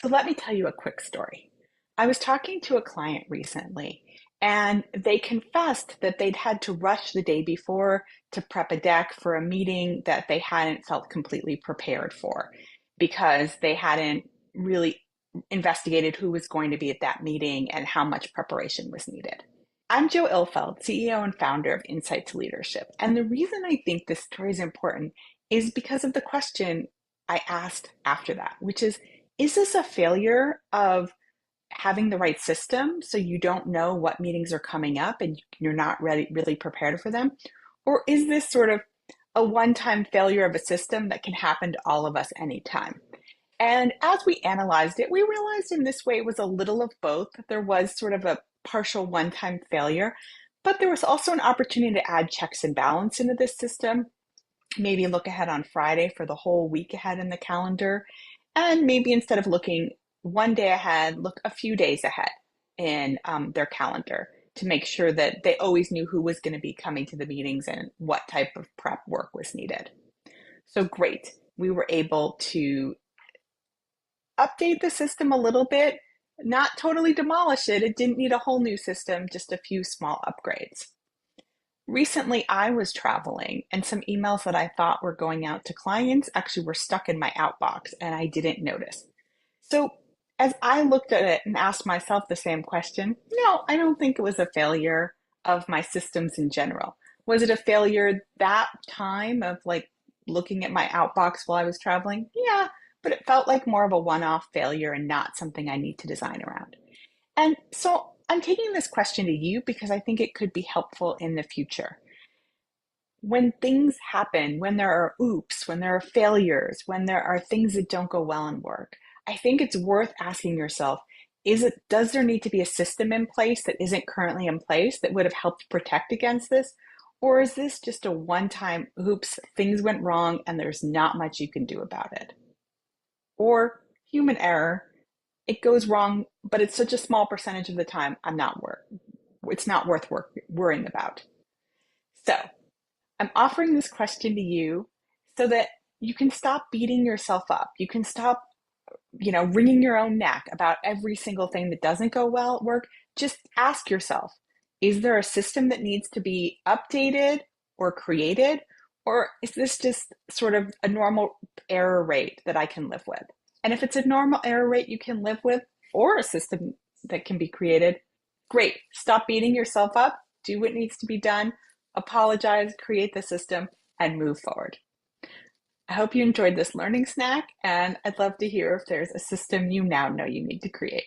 So let me tell you a quick story. I was talking to a client recently, and they confessed that they'd had to rush the day before to prep a deck for a meeting that they hadn't felt completely prepared for because they hadn't really investigated who was going to be at that meeting and how much preparation was needed. I'm Jo Ilfeld, CEO and founder of Insight to Leadership. And the reason I think this story is important is because of the question I asked after that, which is this a failure of having the right system so you don't know what meetings are coming up and you're not really prepared for them? Or is this sort of a one-time failure of a system that can happen to all of us anytime? And as we analyzed it, we realized in this way it was a little of both. There was sort of a partial one-time failure, but there was also an opportunity to add checks and balance into this system. Maybe look ahead on Friday for the whole week ahead in the calendar. And maybe instead of looking one day ahead, look a few days ahead in their calendar to make sure that they always knew who was going to be coming to the meetings and what type of prep work was needed. So great. We were able to update the system a little bit, not totally demolish it. It didn't need a whole new system, just a few small upgrades. Recently, I was traveling and some emails that I thought were going out to clients actually were stuck in my outbox and I didn't notice. So, as I looked at it and asked myself the same question, no, I don't think it was a failure of my systems in general. Was it a failure that time of like looking at my outbox while I was traveling? Yeah, but it felt like more of a one off failure and not something I need to design around. And so I'm taking this question to you because I think it could be helpful in the future. When things happen, when there are oops, when there are failures, when there are things that don't go well in work, I think it's worth asking yourself, does there need to be a system in place that isn't currently in place that would have helped protect against this? Or is this just a one-time oops, things went wrong and there's not much you can do about it? Or human error, it goes wrong, but it's such a small percentage of the time, it's not worth worrying about. So I'm offering this question to you so that you can stop beating yourself up. You can stop, wringing your own neck about every single thing that doesn't go well at work. Just ask yourself, is there a system that needs to be updated or created? Or is this just sort of a normal error rate that I can live with? And if it's a normal error rate you can live with, or a system that can be created, great. Stop beating yourself up, do what needs to be done, apologize, create the system, and move forward. I hope you enjoyed this learning snack, and I'd love to hear if there's a system you now know you need to create.